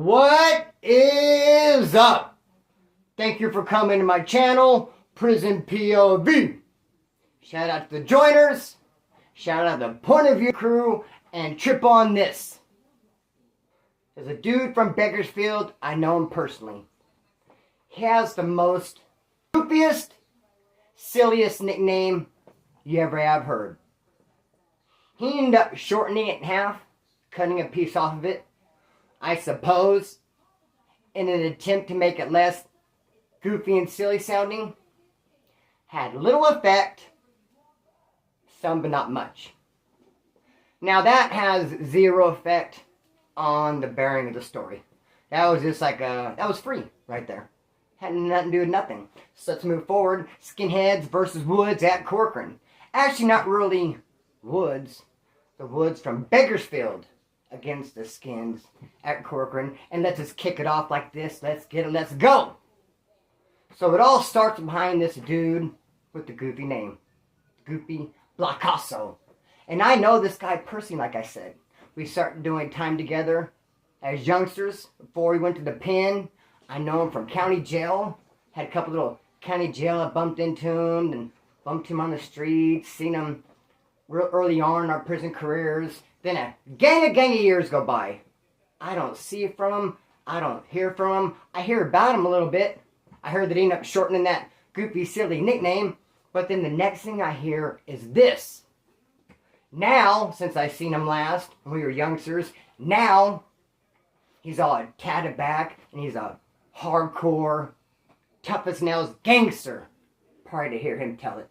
What is up? Thank you for coming to my channel, Prison POV. Shout out to the joiners, shout out to the point of view crew, and trip on this. There's a dude from Bakersfield, I know him personally. He has the most goofiest, silliest nickname you ever have heard. He ended up shortening it in half, cutting a piece off of it, I suppose, in an attempt to make it less goofy and silly sounding. Had little effect, some but not much. Now that has zero effect on the bearing of the story. That was just like that was free right there. Had nothing to do with nothing. So let's move forward. Skinheads versus Woods at Corcoran. Actually not really Woods. The Woods from Bakersfield against the Skins at Corcoran. And let's just kick it off like this. Let's get it. Let's go. So it all starts behind this dude with the goofy name. Goofy Blacasso. And I know this guy personally, like I said. We started doing time together as youngsters before we went to the pen. I know him from county jail. Had a couple little county jail. I bumped into him and bumped him on the street. Seen him real early on in our prison careers. Then a gang of years go by. I don't see from him. I don't hear from him. I hear about him a little bit. I heard that he ended up shortening that goofy, silly nickname. But then the next thing I hear is this. Now, since I seen him last, when we were youngsters, now he's all tatted back and he's a hardcore, tough as nails gangster. Probably to hear him tell it.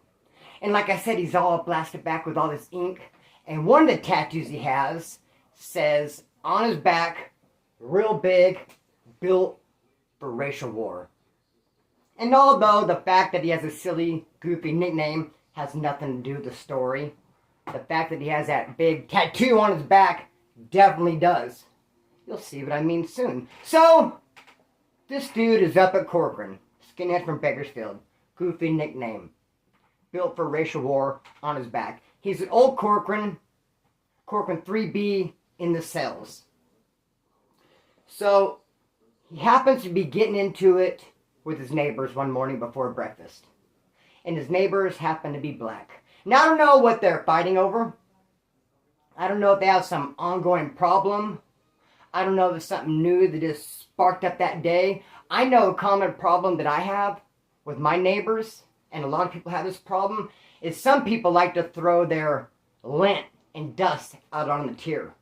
And like I said, he's all blasted back with all this ink. And one of the tattoos he has says on his back, real big, built for racial war. And although the fact that he has a silly, goofy nickname has nothing to do with the story, the fact that he has that big tattoo on his back definitely does. You'll see what I mean soon. So, this dude is up at Corcoran. Skinhead from Bakersfield. Goofy nickname. Built for racial war on his back. He's an old Corcoran 3B in the cells. So, he happens to be getting into it with his neighbors one morning before breakfast. And his neighbors happen to be black. Now, I don't know what they're fighting over. I don't know if they have some ongoing problem. I don't know if it's something new that just sparked up that day. I know a common problem that I have with my neighbors, and a lot of people have this problem, is some people like to throw their lint and dust out on the tier,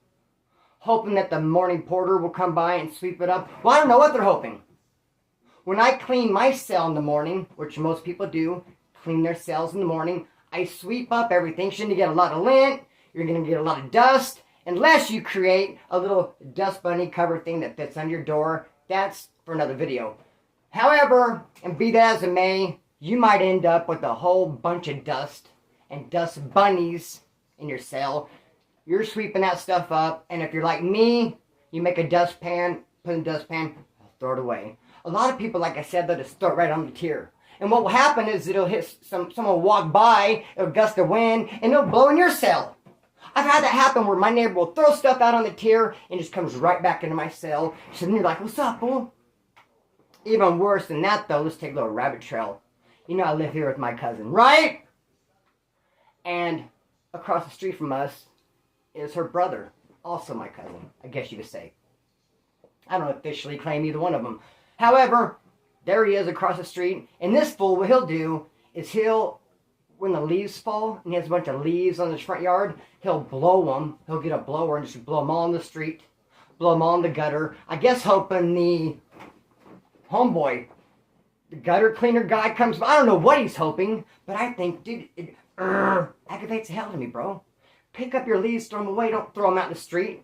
hoping that the morning porter will come by and sweep it up. Well, I don't know what they're hoping. When I clean my cell in the morning, which most people do, clean their cells in the morning, I sweep up everything. Shouldn't you get a lot of lint? You're going to get a lot of dust. Unless you create a little dust bunny cover thing that fits on your door. That's for another video. However, and be that as it may, you might end up with a whole bunch of dust and dust bunnies in your cell. You're sweeping that stuff up. And if you're like me, you make a dustpan, put in a dustpan, throw it away. A lot of people, like I said, they'll just throw it right on the tier. And what will happen is it'll hit someone will walk by, it'll gust the wind, and it'll blow in your cell. I've had that happen where my neighbor will throw stuff out on the tier and just comes right back into my cell. So then you're like, what's up, fool? Even worse than that, though, let's take a little rabbit trail. You know I live here with my cousin, right? And across the street from us is her brother, also my cousin, I guess you could say. I don't officially claim either one of them. However, there he is across the street, and this fool, what he'll do is when the leaves fall, and he has a bunch of leaves on his front yard, he'll blow them. He'll get a blower and just blow them all in the street, blow them all in the gutter. I guess hoping the homeboy, the gutter cleaner guy comes by. I don't know what he's hoping, but I think, dude, it aggravates the hell to me, bro. Pick up your leaves, throw them away. Don't throw them out in the street,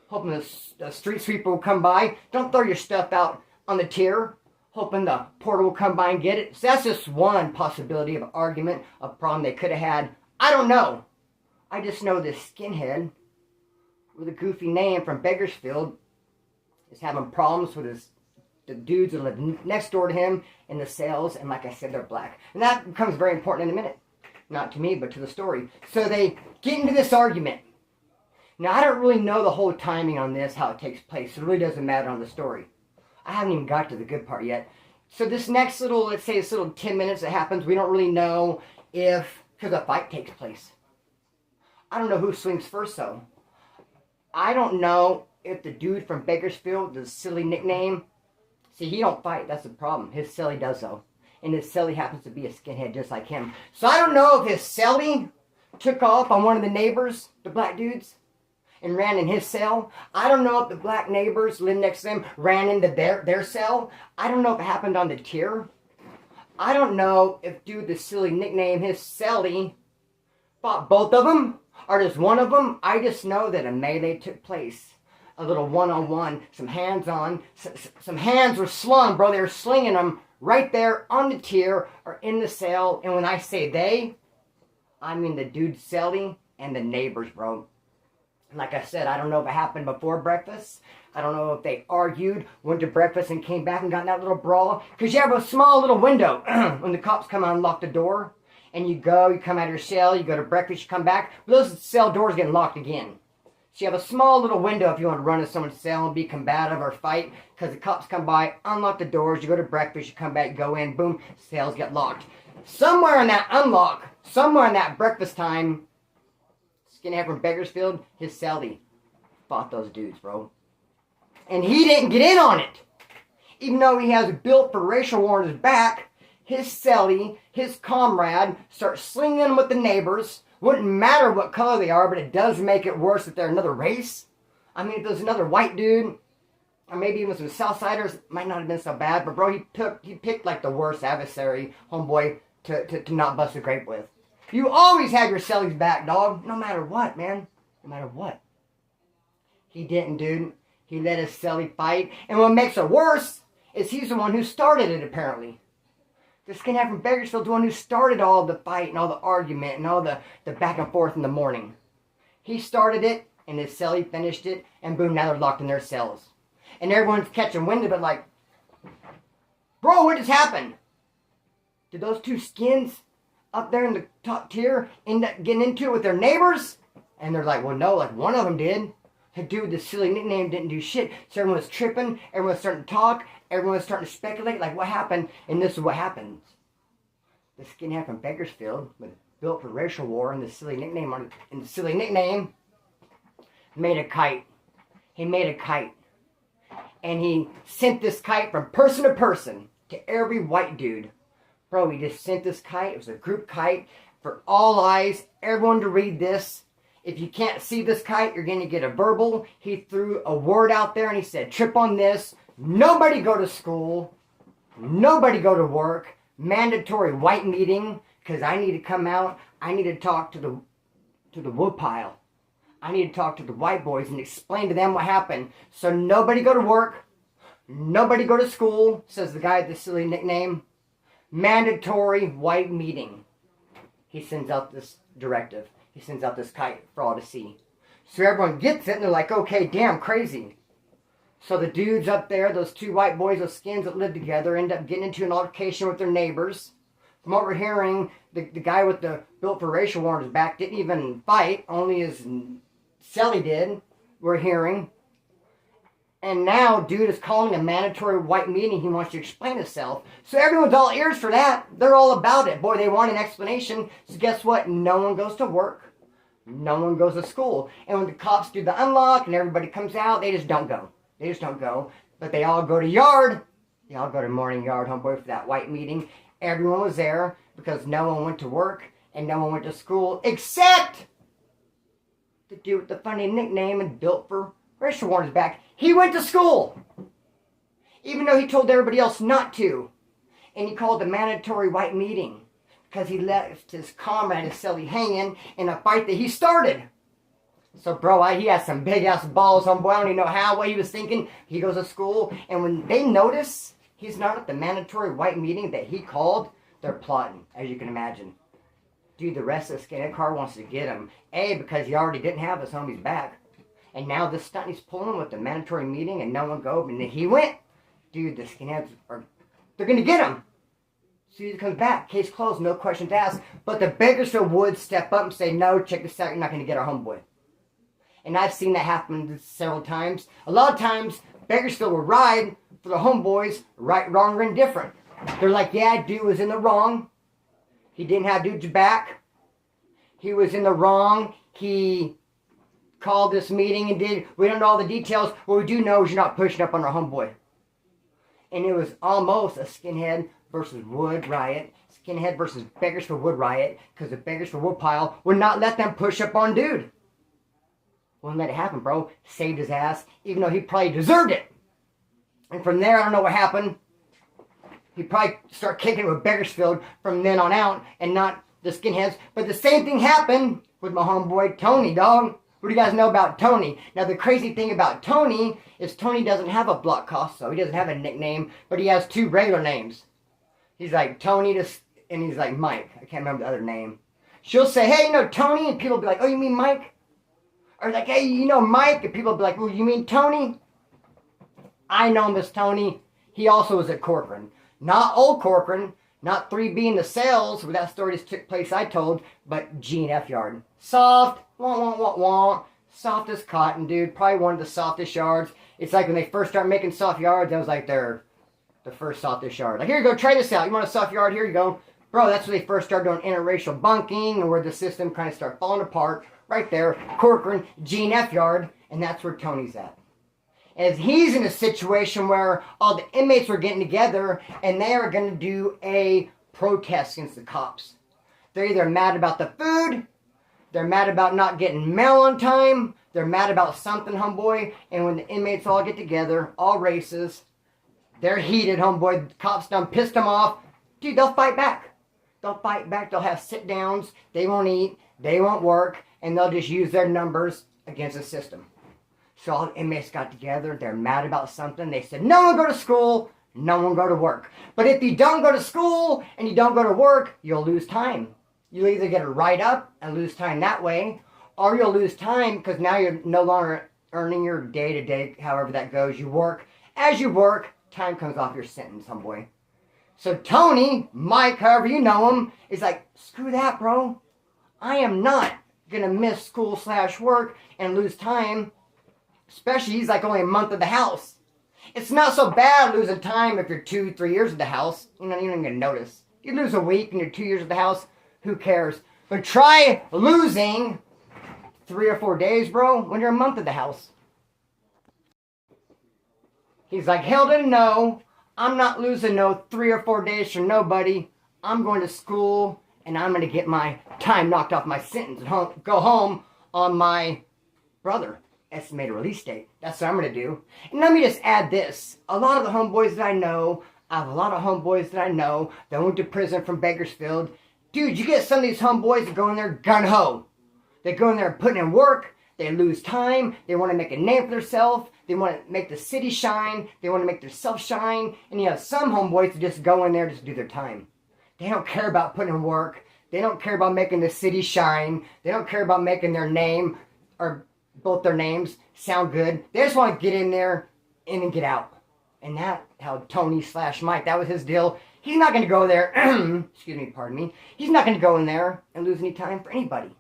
hoping the street sweeper will come by. Don't throw your stuff out on the tier, hoping the porter will come by and get it. So that's just one possibility of an argument, a problem they could have had. I don't know. I just know this skinhead with a goofy name from Bakersfield is having problems with the dudes that live next door to him in the cells. And like I said, they're black. And that becomes very important in a minute. Not to me, but to the story. So they get into this argument. Now, I don't really know the whole timing on this, how it takes place. So it really doesn't matter on the story. I haven't even got to the good part yet. So this next little, let's say this little 10 minutes that happens, we don't really know if, because a fight takes place. I don't know who swings first, though. I don't know if the dude from Bakersfield, the silly nickname, see, he don't fight. That's the problem. His silly does, though. And his silly happens to be a skinhead just like him. So I don't know if his silly took off on one of the neighbors, the black dudes, and ran in his cell. I don't know if the black neighbors living next to them ran into their cell. I don't know if it happened on the tier. I don't know if dude, the silly nickname, his celly, fought both of them or just one of them. I just know that a melee took place. A little one-on-one, some hands-on, some hands were slung, bro. They were slinging them right there on the tier or in the cell. And when I say they, I mean the dude celly and the neighbors, bro. Like I said, I don't know if it happened before breakfast. I don't know if they argued, went to breakfast and came back and got in that little brawl. Because you have a small little window when the cops come out and lock the door. And you come out of your cell, you go to breakfast, you come back. Those cell doors get locked again. So you have a small little window if you want to run into someone's cell and be combative or fight. Because the cops come by, unlock the doors, you go to breakfast, you come back, go in, boom, cells get locked. Somewhere in that unlock, somewhere in that breakfast time, skinhead from Bakersfield, his celly fought those dudes, bro. And he didn't get in on it. Even though he has a built for racial war on his back, his celly, his comrade, starts slinging them with the neighbors. Wouldn't matter what color they are, but it does make it worse if they're another race. I mean, if there's another white dude, or maybe even some Southsiders, it might not have been so bad. But bro, he picked like the worst adversary, homeboy, to not bust a grape with. You always have your cellies back, dog. No matter what, man. No matter what. He didn't, dude. He let his celly fight. And what makes it worse is he's the one who started it, apparently. The skinhead from Bakersfield, the one who started all the fight and all the argument and all the back and forth in the morning. He started it, and his celly finished it, and boom, now they're locked in their cells. And everyone's catching wind of it like, bro, what just happened? Did those two skins up there in the top tier end up getting into it with their neighbors? And they're like, well, no, like one of them did. The dude with the silly nickname didn't do shit. So everyone was tripping, everyone was starting to talk, everyone was starting to speculate, like what happened, and this is what happens. The skinhead from Bakersfield, built for racial war, and the silly nickname, made a kite. He made a kite. And he sent this kite from person to person to every white dude. Bro, he just sent this kite. It was a group kite for all eyes, everyone to read this. If you can't see this kite, you're going to get a verbal. He threw a word out there and he said, trip on this. Nobody go to school. Nobody go to work. Mandatory white meeting. Because I need to come out. I need to talk to the woodpile. I need to talk to the white boys and explain to them what happened. So nobody go to work. Nobody go to school, says the guy with the silly nickname. Mandatory white meeting. He sends out this directive. He sends out this kite for all to see. So everyone gets it and they're like, okay, damn, crazy. So the dudes up there, those two white boys, those skins that live together, end up getting into an altercation with their neighbors. From what we're hearing, the guy with the built for racial war on his back didn't even fight, only his celly did, we're hearing. And now, dude is calling a mandatory white meeting. He wants to explain himself. So everyone's all ears for that. They're all about it. Boy, they want an explanation. So guess what? No one goes to work. No one goes to school. And when the cops do the unlock and everybody comes out, they just don't go. They just don't go. But they all go to yard. They all go to morning yard, homeboy, for that white meeting. Everyone was there because no one went to work and no one went to school except the dude with the funny nickname and built for racial war on his back. He went to school, even though he told everybody else not to. And he called a mandatory white meeting because he left his comrade, his celly, hanging in a fight that he started. So, bro, he has some big-ass balls, homeboy. I don't even know what he was thinking. He goes to school, and when they notice he's not at the mandatory white meeting that he called, they're plotting, as you can imagine. Dude, the rest of the skinhead car wants to get him. A, because he already didn't have his homie's back. And now this stunt he's pulling with the mandatory meeting and no one go, and then he went. Dude, the skinheads they're going to get him. So he comes back. Case closed, no questions asked. But the Bakersfield would step up and say, no, check this out, you're not going to get our homeboy. And I've seen that happen several times. A lot of times, Bakersfield will ride for the homeboys, right, wrong, or indifferent. They're like, yeah, dude was in the wrong. He didn't have dude's back. He was in the wrong. He called this meeting and did. We don't know all the details. What we do know is you're not pushing up on our homeboy. And it was almost a skinhead versus wood riot. Skinhead versus Bakersfield wood riot. Because the Bakersfield wood pile would not let them push up on dude. Wouldn't let it happen, bro. Saved his ass. Even though he probably deserved it. And from there, I don't know what happened. He probably started kicking it with Bakersfield from then on out. And not the skinheads. But the same thing happened with my homeboy Tony, dog. What do you guys know about Tony? Now, the crazy thing about Tony is Tony doesn't have a block cost, so he doesn't have a nickname, but he has 2 regular names. He's like Tony, and he's like Mike. I can't remember the other name. She'll say, hey, you know Tony? And people will be like, oh, you mean Mike? Or like, hey, you know Mike? And people will be like, well, you mean Tony? I know him as Tony. He also was at Corcoran. Not old Corcoran, not 3B in the sales, where that story just took place I told, but G&F yard. Soft, wah, wah, wah, wah. Soft as cotton, dude. Probably one of the softest yards. It's like when they first started making soft yards, that was like the first softest yard. Like, here you go, try this out. You want a soft yard? Here you go. Bro, that's when they first started doing interracial bunking and where the system kind of started falling apart. Right there, Corcoran, G&F yard, and that's where Tony's at. And he's in a situation where all the inmates are getting together and they are going to do a protest against the cops. They're either mad about the food, they're mad about not getting mail on time, they're mad about something, homeboy, and when the inmates all get together, all races, they're heated, homeboy, the cops done pissed them off, dude, they'll fight back. They'll fight back, they'll have sit-downs, they won't eat, they won't work, and they'll just use their numbers against the system. So all the inmates got together, they're mad about something, they said, no one go to school, no one go to work. But if you don't go to school and you don't go to work, you'll lose time. You'll either get a write-up and lose time that way, or you'll lose time because now you're no longer earning your day-to-day, however that goes. You work. As you work, time comes off your sentence, homeboy. So Tony, Mike, however you know him, is like, screw that, bro. I am not going to miss school/work and lose time. Especially, he's like only a month at the house. It's not so bad losing time if you're 2-3 years at the house. You're not even going to notice. You lose a week and you're 2 years at the house, who cares? But try losing 3 or 4 days, bro, when you're a month at the house. He's like, hell to no. I'm not losing no 3 or 4 days for nobody. I'm going to school and I'm going to get my time knocked off my sentence and go home on my brother. Estimated release date. That's what I'm going to do. And let me just add this. A lot of the homeboys that I know, I have a lot of homeboys that I know that went to prison from Bakersfield. Dude, you get some of these homeboys that go in there gun-ho. They go in there putting in work. They lose time. They want to make a name for themselves. They want to make the city shine. They want to make themselves shine. And you have some homeboys that just go in there just to do their time. They don't care about putting in work. They don't care about making the city shine. They don't care about making their name or both their names sound good. They just want to get in there and then get out. And that's how Tony/Mike, that was his deal. He's not going to go there, excuse me, pardon me. He's not going to go in there and lose any time for anybody.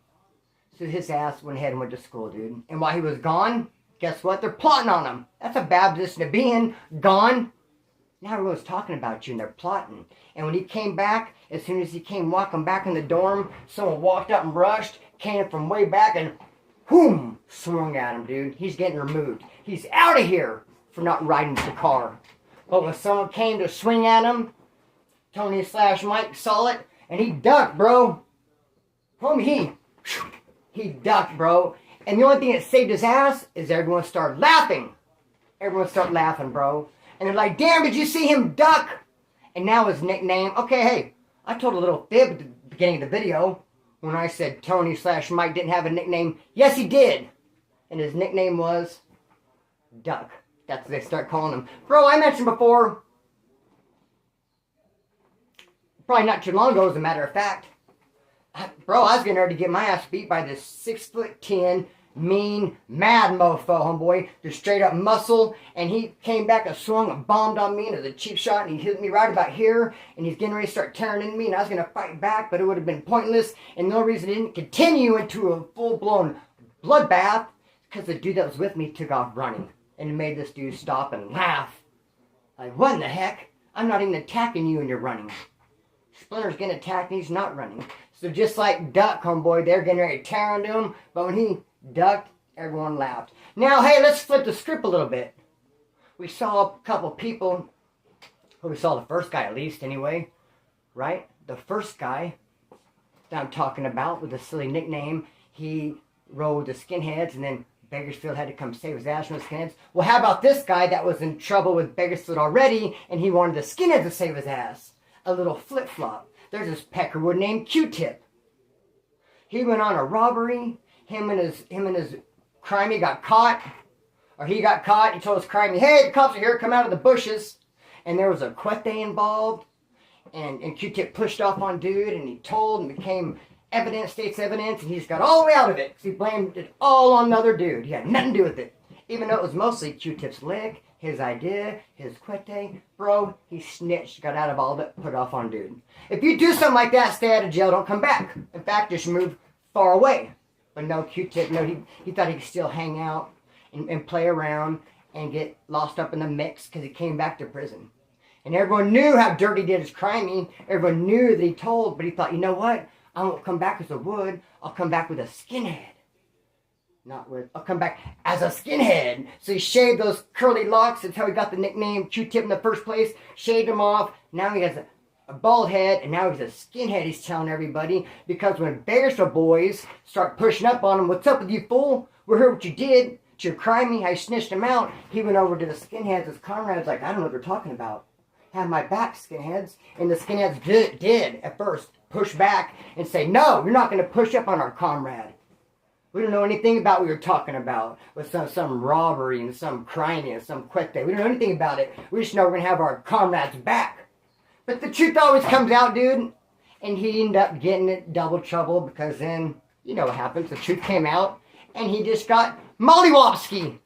So his ass went ahead and went to school, dude. And while he was gone, guess what? They're plotting on him. That's a bad position to be in. Gone. Now everyone's talking about you and they're plotting. And when he came back, as soon as he came walking back in the dorm, someone walked up and rushed, came from way back and whoom, swung at him, dude. He's getting removed. He's out of here for not riding the car. But when someone came to swing at him, Tony/Mike saw it, and he ducked, bro. Homie, he ducked, bro. And the only thing that saved his ass is everyone started laughing. Everyone started laughing, bro. And they're like, damn, did you see him duck? And now his nickname, okay, hey, I told a little fib at the beginning of the video. When I said Tony/Mike didn't have a nickname, yes he did. And his nickname was Duck. That's what they start calling him. Bro, I mentioned before, probably not too long ago as a matter of fact, bro, I was getting ready to get my ass beat by this 6'10", mean, mad mofo, homeboy. Just straight up muscle. And he came back and swung and bombed on me into the cheap shot. And he hit me right about here. And he's getting ready to start tearing into me. And I was going to fight back, but it would have been pointless. And the only reason it didn't continue into a full-blown bloodbath, Because the dude that was with me took off running. And it made this dude stop and laugh. Like, what in the heck? I'm not even attacking you and you're running. Splinter's getting attacked and he's not running. So just like Duck, homeboy, they're getting ready to tear into him. But when he ducked, everyone laughed. Now, hey, let's flip the script a little bit. We saw a couple people. Well, we saw the first guy at least anyway. Right? The first guy that I'm talking about with a silly nickname. He rode the skinheads and then Bakersfield had to come save his ass from the skinheads. Well, how about this guy that was in trouble with Bakersfield already and he wanted the skinheads to save his ass? A little flip-flop. There's this peckerwood named Q-Tip. He went on a robbery. Him and his crimey got caught. Or he got caught. He told his crimey, hey, the cops are here. Come out of the bushes. And there was a cuete involved. And Q-Tip pushed off on dude. And he told and became evidence, state's evidence. And he just got all the way out of it. Because he blamed it all on the other dude. He had nothing to do with it. Even though it was mostly Q-Tip's lick. His idea, his cuete, bro, he snitched, got out of all of it, put off on dude. If you do something like that, stay out of jail, don't come back. In fact, just move far away. But no, Q-Tip, no, he thought he could still hang out and play around and get lost up in the mix because he came back to prison. And everyone knew how dirty he did his criming. Everyone knew that he told, but he thought, you know what? I won't come back as a wood. I'll come back with a skinhead. I'll come back as a skinhead. So he shaved those curly locks. That's how he got the nickname Q-Tip in the first place. Shaved them off. Now he has a bald head. And now he's a skinhead, he's telling everybody. Because when Bakersfield boys start pushing up on him, what's up with you, fool? We heard what you did. To your crimey, how you snitched him out. He went over to the skinheads. His comrades like, I don't know what they're talking about. Have my back, skinheads. And the skinheads did at first push back and say, no, you're not going to push up on our comrade. We don't know anything about what you're talking about with some robbery and some crime and some cuete. We don't know anything about it. We just know we're going to have our comrades back. But the truth always comes out, dude. And he ended up getting in double trouble because then, you know what happens. The truth came out and he just got mollywopski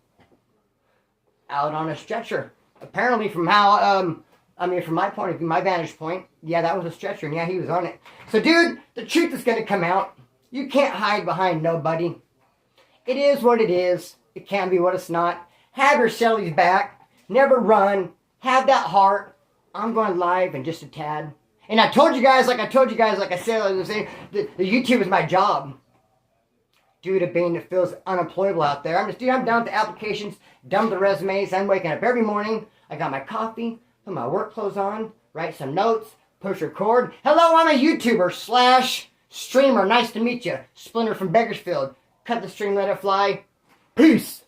out on a stretcher. Apparently from how, from my point of view, my vantage point, yeah, that was a stretcher. And yeah, he was on it. So, dude, the truth is going to come out. You can't hide behind nobody. It is what it is. It can be what it's not. Have your Shelly's back. Never run. Have that heart. I'm going live in just a tad. And I told you guys, like I said, the YouTube is my job. Due to being that feels unemployable out there. I'm down with the applications, done with the resumes. I'm waking up every morning. I got my coffee, put my work clothes on, write some notes, push record. Hello, I'm a YouTuber / streamer, nice to meet you. Splinter from Bakersfield. Cut the stream, let it fly. Peace.